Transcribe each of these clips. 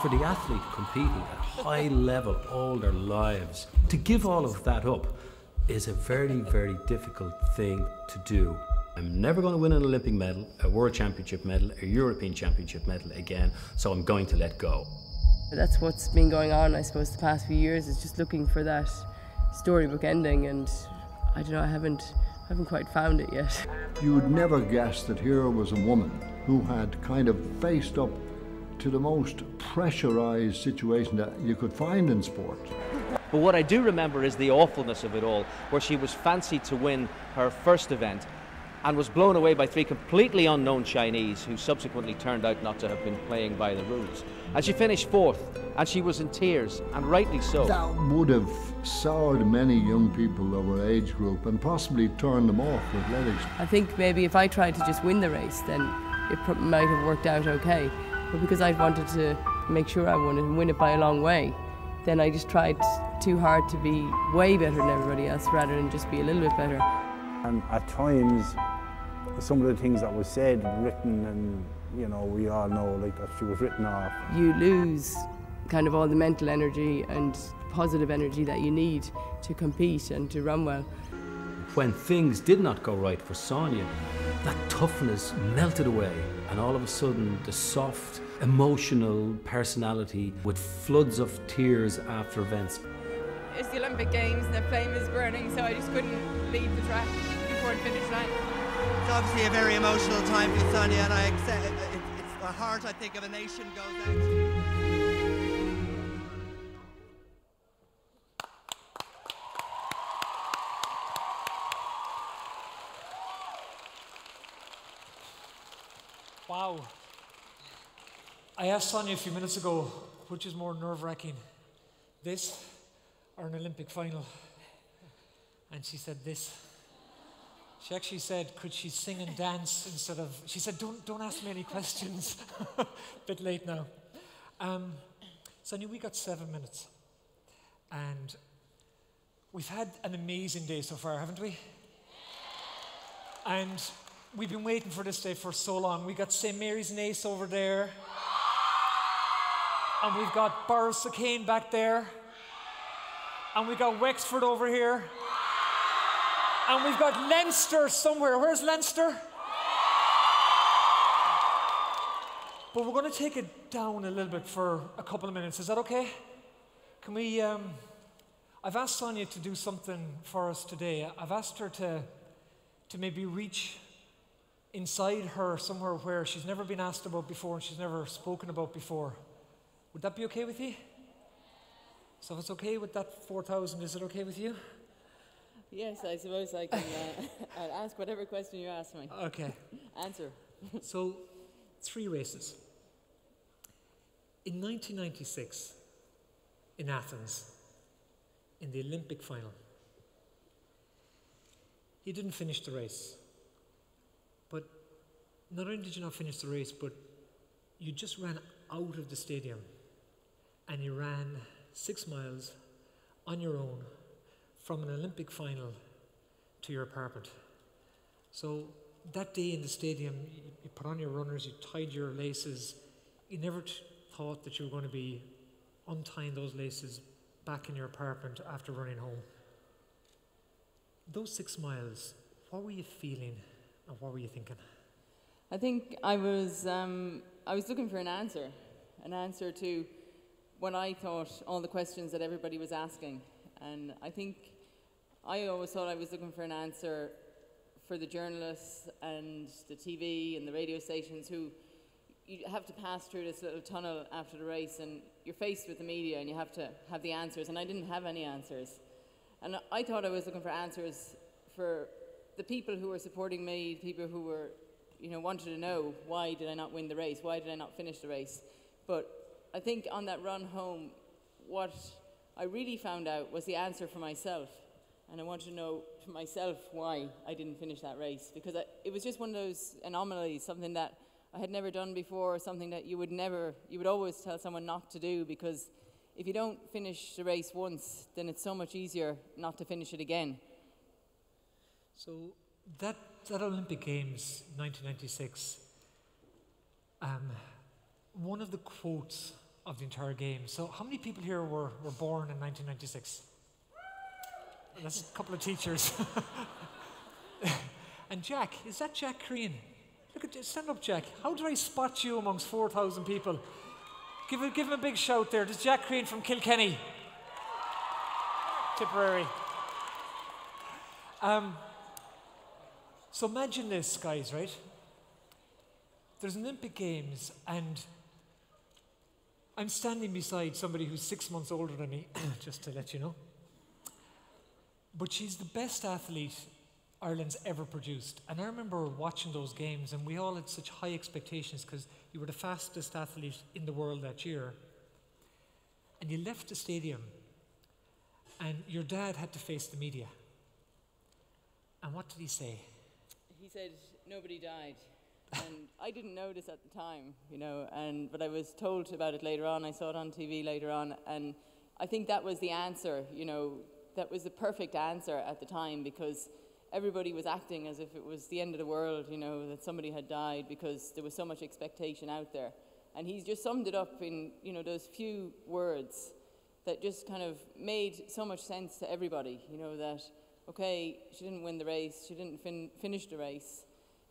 For the athlete competing at high level all their lives, to give all of that up is a very, very difficult thing to do. I'm never going to win an Olympic medal, a World Championship medal, a European Championship medal again, so I'm going to let go. That's what's been going on, I suppose, the past few years, is just looking for that storybook ending, and I don't know, I haven't quite found it yet. You would never guess that here was a woman who had kind of faced up to the most pressurised situation that you could find in sport. But what I do remember is the awfulness of it all, where she was fancied to win her first event and was blown away by 3 completely unknown Chinese who subsequently turned out not to have been playing by the rules. And she finished 4th, and she was in tears, and rightly so. That would have soured many young people of our age group and possibly turned them off athletics. I think maybe if I tried to just win the race, then it might have worked out okay. But because I wanted to make sure I won it and win it by a long way, then I just tried too hard to be way better than everybody else rather than just be a little bit better. And at times, some of the things that was said, written, and you know, we all know like that she was written off. You lose kind of all the mental energy and positive energy that you need to compete and to run well. When things did not go right for Sonia, that toughness melted away, and all of a sudden the soft, emotional personality with floods of tears after events. It's the Olympic Games and the flame is burning, so I just couldn't leave the track before the finish line. It's obviously a very emotional time for Sonia, and I accept it's the heart, I think, of a nation goes out to you. Wow. I asked Sonia a few minutes ago, which is more nerve-wracking, this or an Olympic final? And she said this. She actually said, could she sing and dance instead of... She said, don't ask me any questions. A bit late now. Sonia, we got 7 minutes. And we've had an amazing day so far, haven't we? And we've been waiting for this day for so long. We got St. Mary's Nace over there. And we've got Borris-O'Kane back there. And we've got Wexford over here. And we've got Leinster somewhere. Where's Leinster? But we're going to take it down a little bit for a couple of minutes. Is that okay? Can we... I've asked Sonia to do something for us today. I've asked her to maybe reach inside her somewhere where she's never been asked about before and she's never spoken about before. Would that be okay with you? So if it's okay with that 4,000, is it okay with you? Yes, I suppose I can I'll ask whatever question you ask me. Okay. Answer. So, 3 races. In 1996, in Athens, in the Olympic final, you didn't finish the race. But not only did you not finish the race, but you just ran out of the stadium and you ran 6 miles on your own from an Olympic final to your apartment. So that day in the stadium, you put on your runners, you tied your laces. You never thought that you were going to be untying those laces back in your apartment after running home. Those 6 miles, what were you feeling and what were you thinking? I think I was looking for an answer to what I thought, all the questions that everybody was asking. And I think I always thought I was looking for an answer for the journalists and the TV and the radio stations who you have to pass through this little tunnel after the race and you're faced with the media and you have to have the answers, and I didn't have any answers. And I thought I was looking for answers for the people who were supporting me, people who were, wanted to know, why did I not win the race? Why did I not finish the race? But I think on that run home, what I really found out was the answer for myself. And I wanted to know for myself why I didn't finish that race. Because it was just one of those anomalies, something that I had never done before, something that you would always tell someone not to do, because if you don't finish the race once, then it's so much easier not to finish it again. So that Olympic Games, 1996, one of the quotes of the entire game. So how many people here were born in 1996? That's a couple of teachers. And Jack, is that Jack Crean? Look at, stand up, Jack. How did I spot you amongst 4,000 people? Give him a big shout there. This is Jack Crean from Kilkenny. Tipperary. So imagine this, guys, right? There's Olympic Games, and I'm standing beside somebody who's 6 months older than me, just to let you know. But she's the best athlete Ireland's ever produced. And I remember watching those games, and we all had such high expectations because you were the fastest athlete in the world that year. And you left the stadium, and your dad had to face the media. And what did he say? He said, nobody died. And I didn't know this at the time, you know, but I was told about it later on. I saw it on TV later on, and I think that was the answer, you know, that was the perfect answer at the time, because everybody was acting as if it was the end of the world, you know, that somebody had died, because there was so much expectation out there. And he just summed it up in, you know, those few words that just kind of made so much sense to everybody, you know, that, okay, she didn't win the race, she didn't finish the race,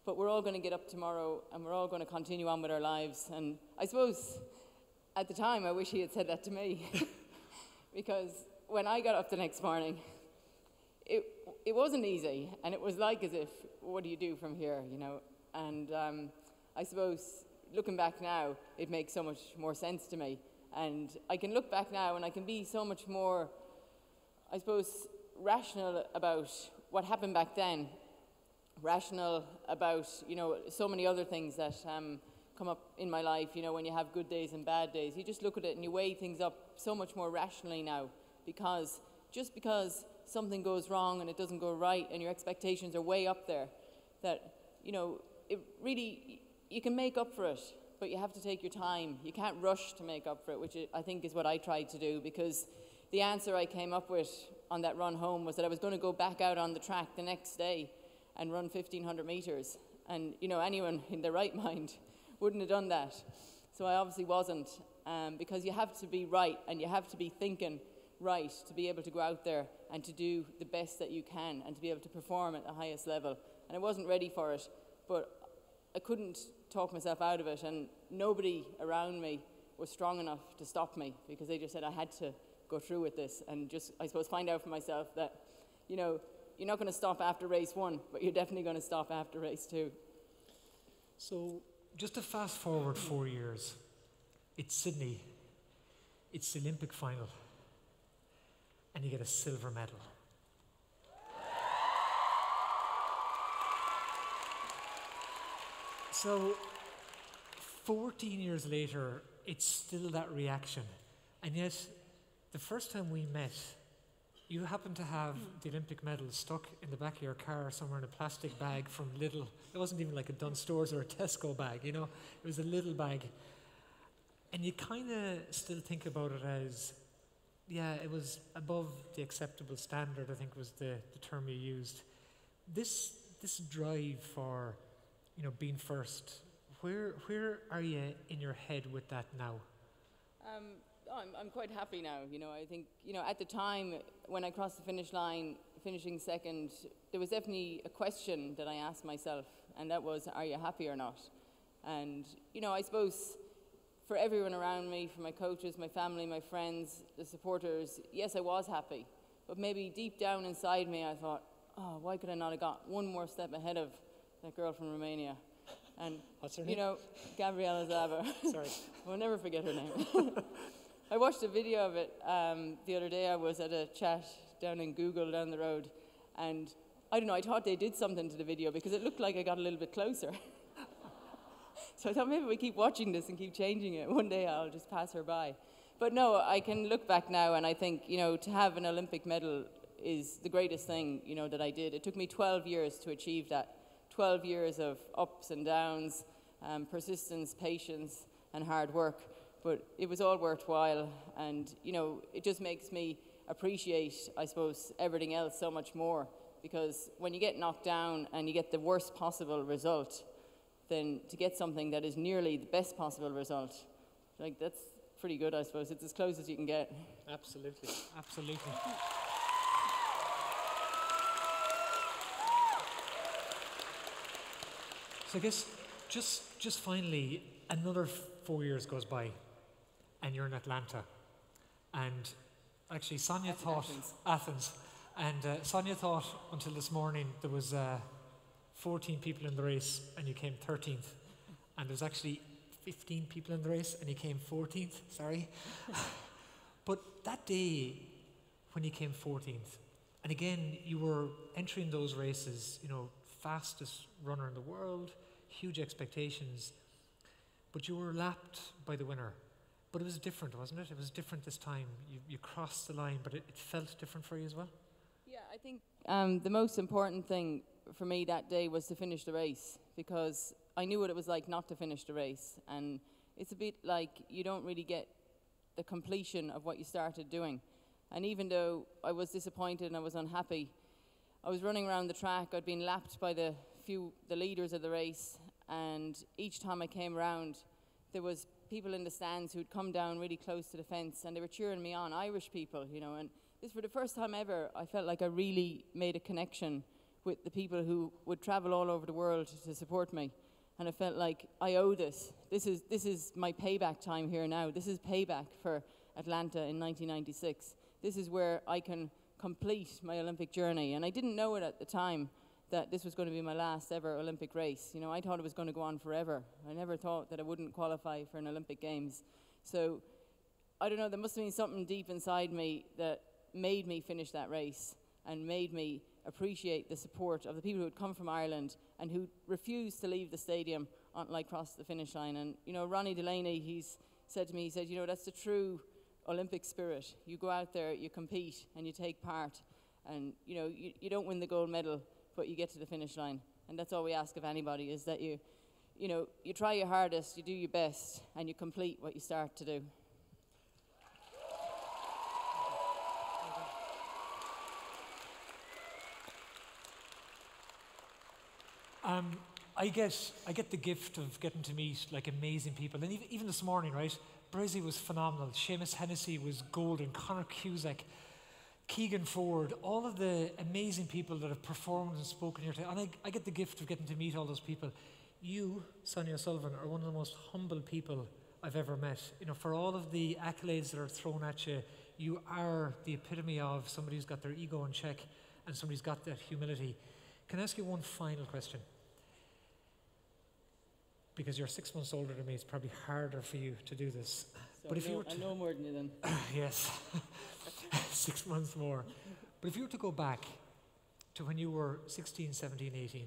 but we're all going to get up tomorrow and we're all going to continue on with our lives. And I suppose at the time I wish he had said that to me because when I got up the next morning, it wasn't easy, and it was like as if, what do you do from here, you know? And I suppose looking back now, it makes so much more sense to me. And I can look back now and I can be so much more, I suppose, rational about what happened back then, rational about, you know, so many other things that come up in my life, you know, when you have good days and bad days. You just look at it and you weigh things up so much more rationally now, because just because something goes wrong and it doesn't go right and your expectations are way up there, that, you know, it really, you can make up for it, but you have to take your time. You can't rush to make up for it, which I think is what I tried to do, because the answer I came up with on that run home was that I was going to go back out on the track the next day and run 1,500 meters. And, you know, anyone in their right mind wouldn't have done that. So I obviously wasn't, because you have to be right and you have to be thinking right to be able to go out there and to do the best that you can and to be able to perform at the highest level. And I wasn't ready for it, but I couldn't talk myself out of it, and nobody around me was strong enough to stop me, because they just said I had to go through with this and just, I suppose, find out for myself that, you know, you're not going to stop after race 1, but you're definitely going to stop after race 2. So just to fast forward 4 years, it's Sydney, it's the Olympic final, and you get a silver medal. So 14 years later, it's still that reaction. And yet, the first time we met, you happened to have the Olympic medal stuck in the back of your car somewhere in a plastic bag from Lidl. It wasn't even like a Dunnes Stores or a Tesco bag, you know. It was a little bag. And you kind of still think about it as, yeah, it was above the acceptable standard, I think was the term you used. This drive for, you know, being first, where are you in your head with that now? I'm quite happy now, you know. I think, you know, at the time when I crossed the finish line, finishing second, there was definitely a question that I asked myself, and that was, are you happy or not? And, you know, I suppose for everyone around me, for my coaches, my family, my friends, the supporters, yes, I was happy. But maybe deep down inside me, I thought, oh, why could I not have got one more step ahead of that girl from Romania? And, what's her name? You know, Gabriela Zaba. Sorry. I'll never forget her name. I watched a video of it the other day. I was at a chat down in Google down the road, and I don't know, I thought they did something to the video because it looked like I got a little bit closer. So I thought maybe we keep watching this and keep changing it. One day I'll just pass her by. But no, I can look back now and I think, you know, to have an Olympic medal is the greatest thing, you know, that I did. It took me 12 years to achieve that. 12 years of ups and downs, persistence, patience, and hard work. But it was all worthwhile, and, you know, it just makes me appreciate, I suppose, everything else so much more, because when you get knocked down and you get the worst possible result, then to get something that is nearly the best possible result, like pretty good, I suppose. It's as close as you can get. Absolutely, absolutely. So I guess just finally, another 4 years goes by, and you're in Atlanta, and actually Sonia thought Athens, and Sonia thought until this morning there was 14 people in the race, and you came 13th, and there's actually 15 people in the race, and you came 14th. Sorry, but that day when you came 14th, and again you were entering those races, you know, fastest runner in the world, huge expectations, but you were lapped by the winner. But it was different, wasn't it? It was different this time. You crossed the line, but it felt different for you as well? Yeah, I think the most important thing for me that day was to finish the race, because I knew what it was like not to finish the race. And it's a bit like you don't really get the completion of what you started doing. And even though I was disappointed and I was unhappy, I was running around the track. I'd been lapped by the leaders of the race, and each time I came around, there was people in the stands who'd come down really close to the fence, and they were cheering me on, Irish people, you know. And this, for the first time ever, I felt like I really made a connection with the people who would travel all over the world to support me. And I felt like I owe this. This is my payback time here now. This is payback for Atlanta in 1996. This is where I can complete my Olympic journey. And I didn't know it at the time that this was going to be my last ever Olympic race. You know, I thought it was going to go on forever. I never thought that I wouldn't qualify for an Olympic Games. So, I don't know, there must have been something deep inside me that made me finish that race and made me appreciate the support of the people who had come from Ireland and who refused to leave the stadium until I crossed the finish line. And, you know, Ronnie Delaney, he's said to me, he said, you know, that's the true Olympic spirit. You go out there, you compete, and you take part. And, you know, you don't win the gold medal, but you get to the finish line. And that's all we ask of anybody, is that you know, you try your hardest, you do your best, and you complete what you start to do. I get the gift of getting to meet like amazing people, and even this morning, right? Brizzy was phenomenal. Seamus Hennessy was golden. Conor Cusack, Keegan Ford, all of the amazing people that have performed and spoken here today. And I get the gift of getting to meet all those people. You, Sonia Sullivan, are one of the most humble people I've ever met. You know, for all of the accolades that are thrown at you, you are the epitome of somebody who's got their ego in check and somebody who's got that humility. Can I ask you one final question? Because you're 6 months older than me, it's probably harder for you to do this. So but if you were to, I know more than you then. Yes, 6 months more. But if you were to go back to when you were 16, 17, 18,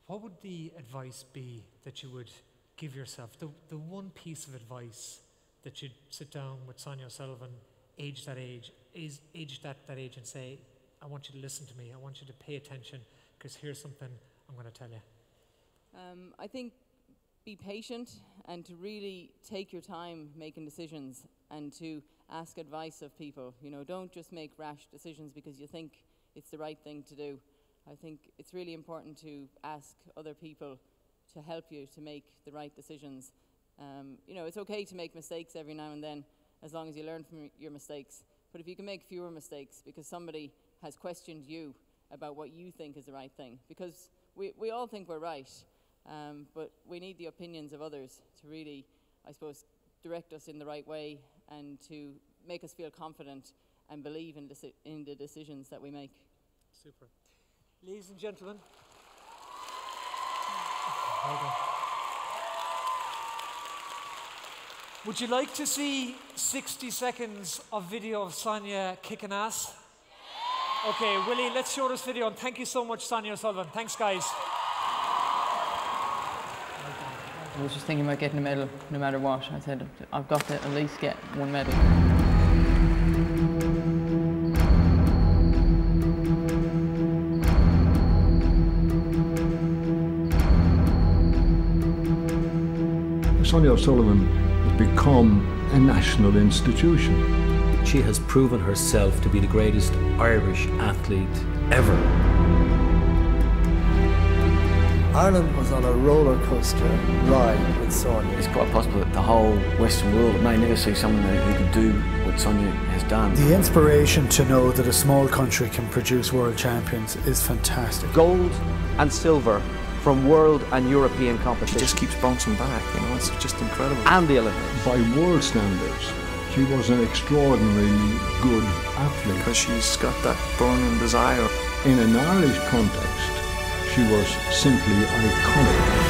what would the advice be that you would give yourself? The one piece of advice that you'd sit down with Sonia Sullivan, aged that age and say, I want you to listen to me, I want you to pay attention, because here's something I'm going to tell you. I think be patient and to really take your time making decisions and to ask advice of people. You know, don't just make rash decisions because you think it's the right thing to do. I think it's really important to ask other people to help you to make the right decisions. You know, it's okay to make mistakes every now and then as long as you learn from your mistakes. But if you can make fewer mistakes because somebody has questioned you about what you think is the right thing, because we all think we're right, but we need the opinions of others to really, I suppose, direct us in the right way and to make us feel confident and believe in the decisions that we make. Super. Ladies and gentlemen, well done. Would you like to see 60 seconds of video of Sonia kicking ass? Okay, Willie, let's show this video, and thank you so much, Sonia Sullivan. Thanks, guys. I was just thinking about getting a medal no matter what. I said, I've got to at least get one medal. Sonia O'Sullivan has become a national institution. She has proven herself to be the greatest Irish athlete ever. Ireland was on a roller coaster ride with Sonia. It's quite possible that the whole Western world may never see someone who could do what Sonia has done. The inspiration to know that a small country can produce world champions is fantastic. Gold and silver from world and European competition. She just keeps bouncing back, you know, it's just incredible. And the Olympics. By world standards, she was an extraordinarily good athlete. Because she's got that burning desire. In an Irish context, she was simply iconic.